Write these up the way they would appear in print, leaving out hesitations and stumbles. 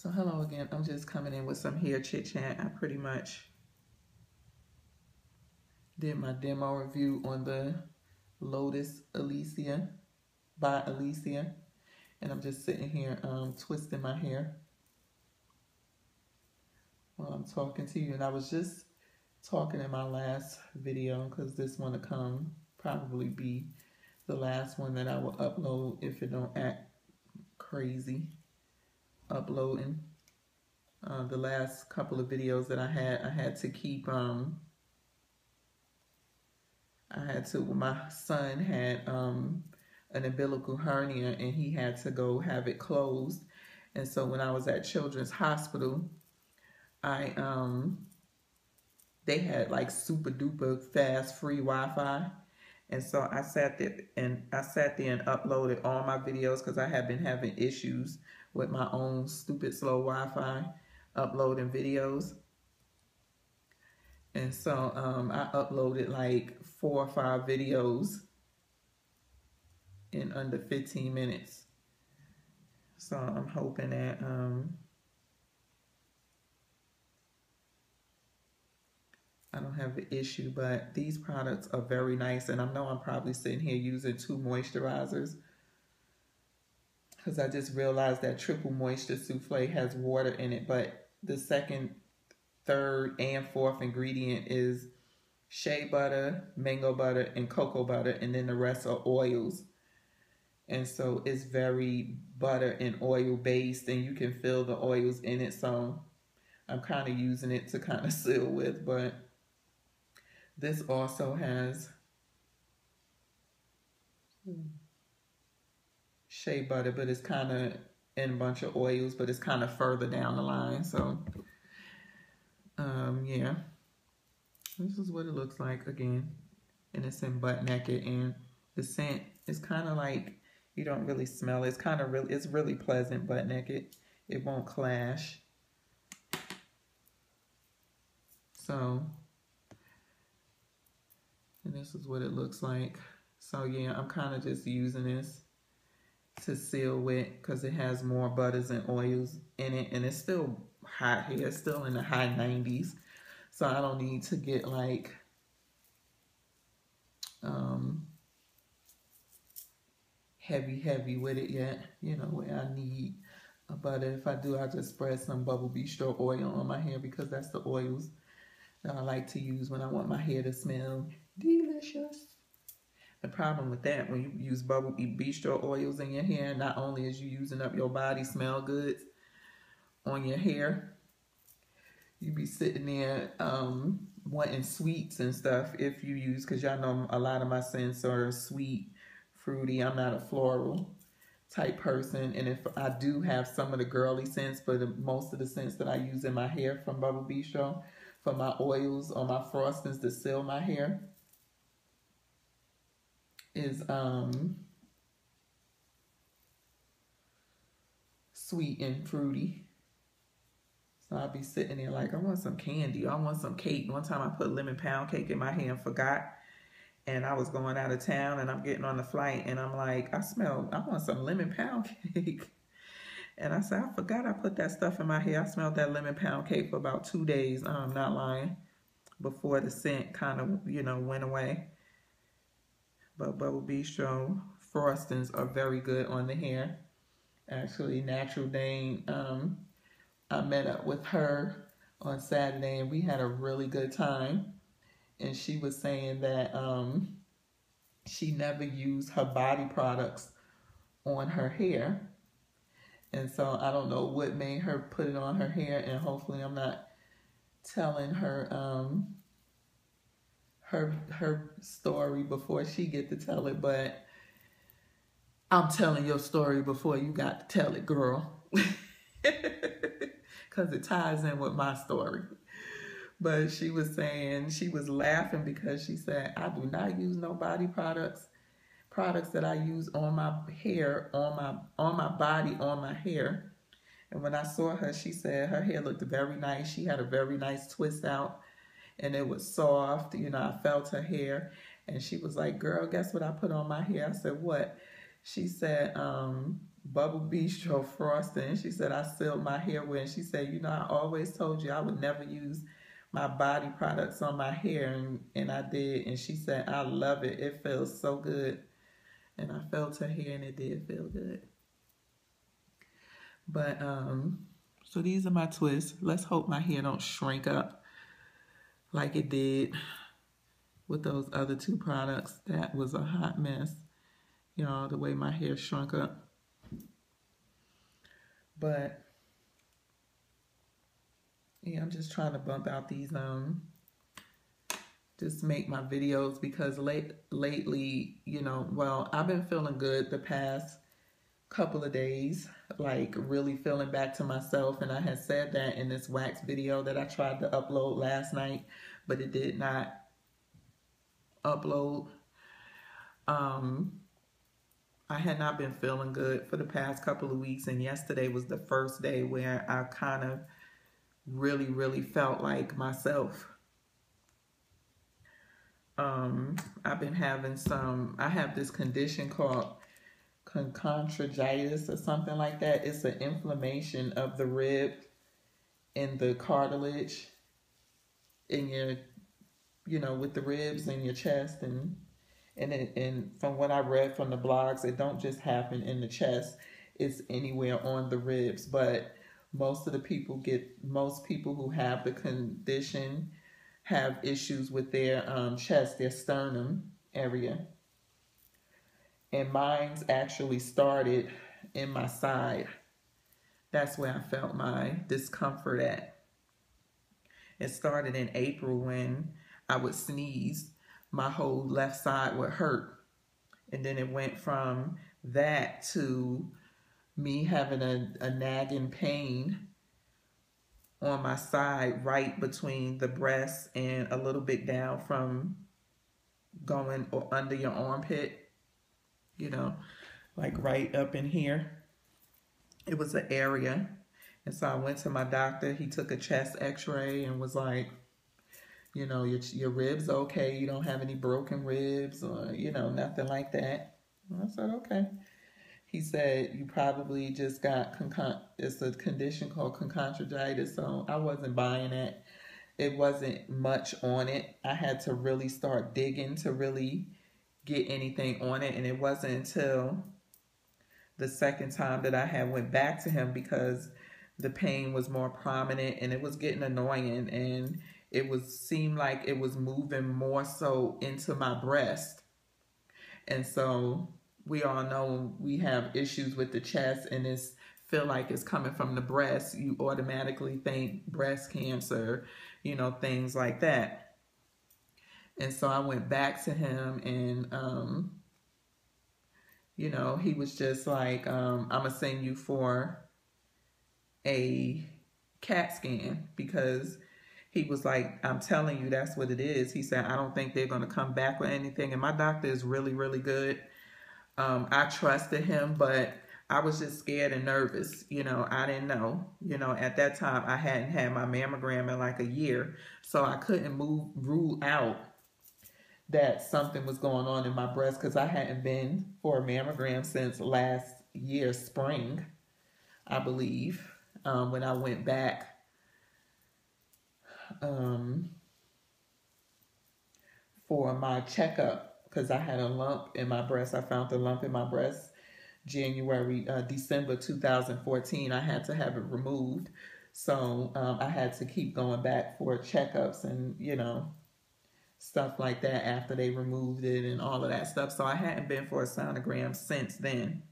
So hello again, I'm just coming in with some hair chit chat. I pretty much did my demo review on the Lotus Alecia by Alecia. And I'm just sitting here twisting my hair while I'm talking to you. And I was just talking in my last video, because this one to come probably be the last one that I will upload if it don't act crazy uploading. The last couple of videos that I had to keep, my son had an umbilical hernia and he had to go have it closed. And so when I was at Children's Hospital, they had like super duper fast free Wi-Fi. And so I sat there and uploaded all my videos, because I had been having issues with my own stupid slow Wi-Fi uploading videos. And so I uploaded like 4 or 5 videos in under 15 minutes. So I'm hoping that I don't have an issue, but these products are very nice. And I know I'm probably sitting here using 2 moisturizers, because I just realized that Triple Moisture Souffle has water in it, but the second, third, and fourth ingredient is shea butter, mango butter, and cocoa butter, and then the rest are oils. And so it's very butter and oil based, and you can feel the oils in it. So I'm kind of using it to kind of seal with, but this also has shea butter, but it's kind of in a bunch of oils, but it's kind of further down the line. So yeah, this is what it looks like again, and it's in Butt Naked, and the scent is kind of like, you don't really smell it. It's kind of it's really pleasant Butt Naked. It won't clash. So, and this is what it looks like. So yeah, I'm kind of just using this to seal with, because it has more butters and oils in it, and it's still hot here. It's still in the high 90s. So I don't need to get like heavy with it yet, you know, where I need a butter. If I do, I just spread some Bubble Bistro oil on my hair, because that's the oils that I like to use when I want my hair to smell delicious. The problem with that, when you use Bubble Bistro oils in your hair, not only is you using up your body smell goods on your hair, you be sitting there wanting sweets and stuff if you use, because y'all know a lot of my scents are sweet, fruity. I'm not a floral type person, and if I do have some of the girly scents, but most of the scents that I use in my hair from Bubble Bistro for my oils or my frostings to seal my hair is sweet and fruity. So I'll be sitting there like, I want some candy, I want some cake. One time I put lemon pound cake in my hair and forgot, and I was going out of town and I'm getting on the flight and I'm like, I want some lemon pound cake. And I said, I forgot I put that stuff in my hair. I smelled that lemon pound cake for about 2 days, I'm not lying, before the scent kind of, you know, went away. But Bubble Bistro frostings are very good on the hair. Actually, Natural Dane, I met up with her on Saturday and we had a really good time. And she was saying that she never used her body products on her hair. And so I don't know what made her put it on her hair, and hopefully I'm not telling her her story before she get to tell it, but I'm telling your story before you got to tell it, girl. Because it ties in with my story. But she was saying, she was laughing because she said, I do not use no body products that I use on my hair, on my body, on my hair. And when I saw her, she said her hair looked very nice. She had a very nice twist out, and it was soft. You know, I felt her hair, and she was like, girl, guess what I put on my hair? I said, what? She said, Bubble Bistro frosting. She said I sealed my hair with, and she said, you know, I always told you I would never use my body products on my hair, and I did. And she said, I love it. It feels so good. And I felt her hair, and it did feel good. But so these are my twists. Let's hope my hair don't shrink up like it did with those other two products. That was a hot mess, you know, the way my hair shrunk up. But yeah, I'm just trying to bump out these just make my videos, because lately, you know, well, I've been feeling good the past couple of days, like really feeling back to myself. And I had said that in this wax video that I tried to upload last night, but it did not upload. I had not been feeling good for the past couple of weeks, and yesterday was the first day where I kind of really felt like myself. I've been having I have this condition called chondritis or something like that. It's an inflammation of the rib and the cartilage in your, you know, with the ribs in your chest, and from what I read from the blogs, it don't just happen in the chest, it's anywhere on the ribs. But most people who have the condition have issues with their chest, their sternum area. And mine's actually started in my side. That's where I felt my discomfort at. It started in April when I would sneeze. My whole left side would hurt. And then it went from that to me having a nagging pain on my side, right between the breast and a little bit down from going under your armpit, you know, like right up in here. It was an area. And so I went to my doctor. He took a chest x-ray and was like, you know, your ribs okay. You don't have any broken ribs or, you know, nothing like that. And I said, okay. He said, you probably just got, it's a condition called chondritis. So I wasn't buying it. It wasn't much on it. I had to really start digging to really get anything on it. And it wasn't until the second time that I had went back to him, because the pain was more prominent and it was getting annoying, and it seemed like it was moving more so into my breast. And so we all know we have issues with the chest, and feel like it's coming from the breast. You automatically think breast cancer, you know, things like that. And so I went back to him, and you know, he was just like, I'm gonna send you for a CAT scan, because he was like, I'm telling you, that's what it is. He said, I don't think they're going to come back with anything. And my doctor is really good. I trusted him, but I was just scared and nervous. You know, I didn't know. You know, at that time, I hadn't had my mammogram in like a year. So I couldn't rule out that something was going on in my breast, because I hadn't been for a mammogram since last year, spring, I believe, when I went back. For my checkup, because I had a lump in my breast. I found a lump in my breast December 2014. I had to have it removed. So I had to keep going back for checkups and, you know, stuff like that after they removed it and all of that stuff. So I hadn't been for a sonogram since then.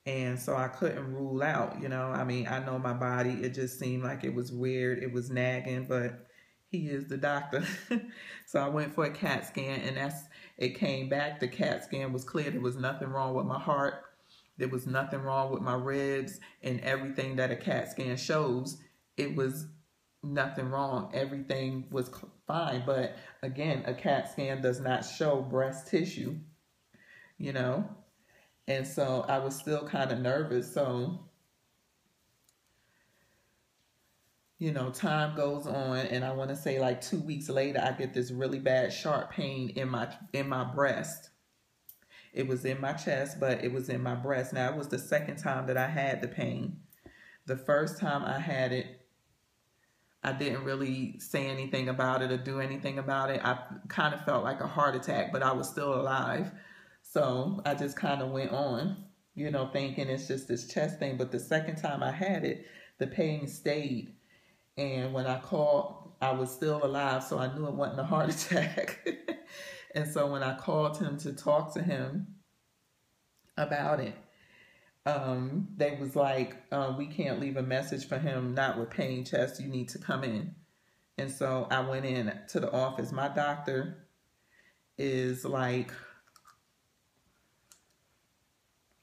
And so I couldn't rule out, you know, I mean, I know my body, it just seemed like it was weird. It was nagging, but he is the doctor. So I went for a CAT scan, and it came back. The CAT scan was clear. There was nothing wrong with my heart. There was nothing wrong with my ribs, and everything that a CAT scan shows, it was nothing wrong. Everything was fine. But again, a CAT scan does not show breast tissue, you know? And so I was still kind of nervous. So, you know, time goes on, and I want to say like 2 weeks later, I get this really bad sharp pain in my breast. It was in my chest, but it was in my breast. Now, it was the second time that I had the pain. The first time I had it, I didn't really say anything about it or do anything about it. I kind of felt like a heart attack, but I was still alive. So I just kind of went on, you know, thinking it's just this chest thing. But the second time I had it, the pain stayed. And when I called, I was still alive, so I knew it wasn't a heart attack. And so when I called him to talk to him about it, they was like, we can't leave a message for him, not with pain chest, you need to come in. And so I went in to the office. My doctor is like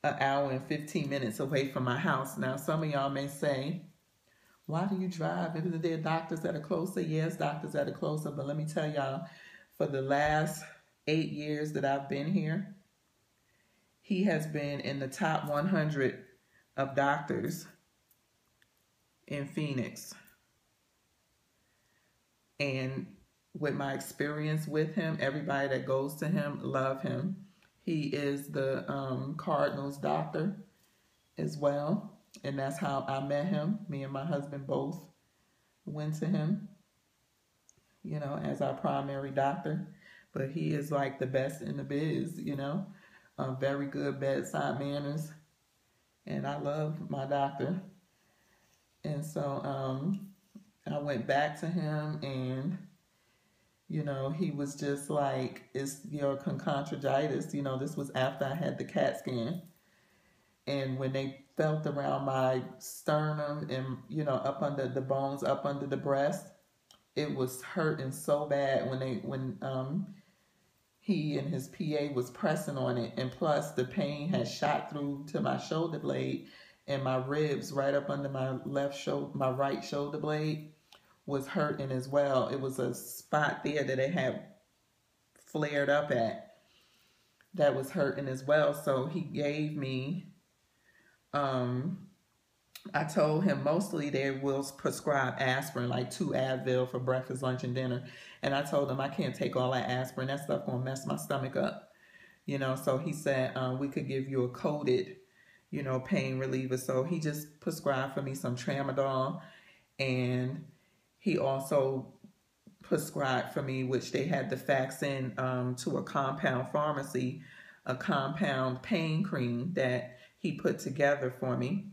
an hour and 15 minutes away from my house. Now, some of y'all may say, why do you drive? Isn't there doctors that are closer? Yes, doctors that are closer. But let me tell y'all, for the last 8 years that I've been here, he has been in the top 100 of doctors in Phoenix. And with my experience with him, everybody that goes to him love him. He is the Cardinals doctor as well. And that's how I met him. Me and my husband both went to him, you know, as our primary doctor. But he is like the best in the biz, you know. Very good bedside manners. And I love my doctor. And so I went back to him, and, you know, he was just like, it's your conchondritis. You know, this was after I had the CAT scan. And when they felt around my sternum and, you know, up under the bones, up under the breast, it was hurting so bad when he and his PA was pressing on it. And plus the pain had shot through to my shoulder blade, and my ribs right up under my my right shoulder blade was hurting as well. It was a spot there that it had flared up at that was hurting as well. So he gave me, I told him mostly they will prescribe aspirin, like 2 Advil for breakfast, lunch, and dinner. And I told him I can't take all that aspirin. That stuff gonna mess my stomach up. You know, so he said we could give you a coated, you know, pain reliever. So he just prescribed for me some tramadol, and he also prescribed for me, which they had to fax in to a compound pharmacy, a compound pain cream that he put together for me.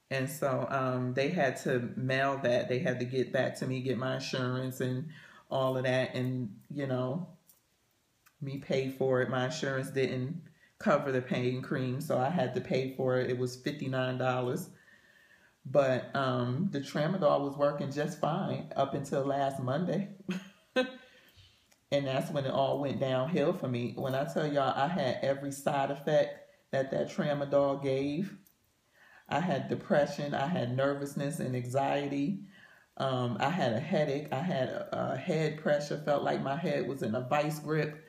And so they had to mail that. They had to get back to me, get my insurance and all of that. And, you know, me pay for it. My insurance didn't cover the pain cream, so I had to pay for it. It was $59. But the tramadol was working just fine up until last Monday. And that's when it all went downhill for me. When I tell y'all I had every side effect that tramadol gave. I had depression, I had nervousness and anxiety. I had a headache, I had a head pressure, felt like my head was in a vice grip.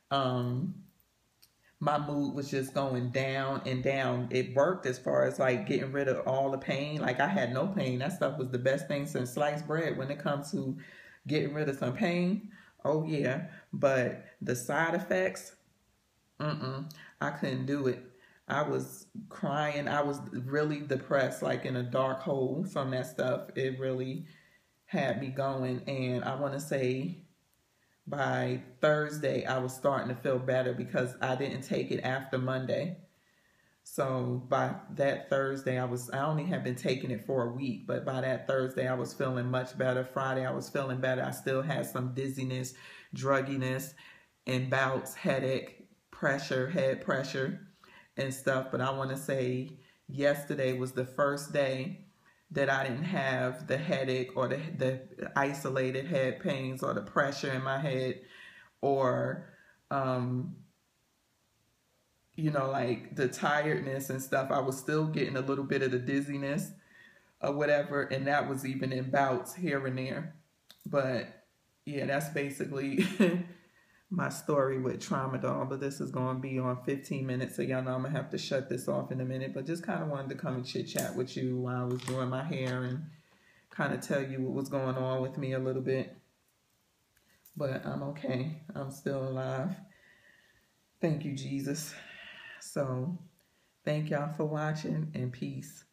My mood was just going down and down. It worked as far as like getting rid of all the pain. Like I had no pain. That stuff was the best thing since sliced bread when it comes to getting rid of some pain. Oh yeah, but the side effects, I couldn't do it. I was crying. I was really depressed, like in a dark hole from that stuff. It really had me going. And I want to say by Thursday, I was starting to feel better because I didn't take it after Monday. So by that Thursday, I only had been taking it for a week, but by that Thursday, I was feeling much better. Friday, I was feeling better. I still had some dizziness, drugginess, and bouts, headache, pressure, head pressure, and stuff. But I want to say yesterday was the first day that I didn't have the headache or the isolated head pains or the pressure in my head or, you know, like the tiredness and stuff. I was still getting a little bit of the dizziness or whatever, and that was even in bouts here and there. But yeah, that's basically my story with tramadol. But this is going to be on 15 minutes, so y'all know I'm going to have to shut this off in a minute. But just kind of wanted to come and chit chat with you while I was doing my hair and kind of tell you what was going on with me a little bit. But I'm okay. I'm still alive. Thank you, Jesus. So thank y'all for watching, and peace.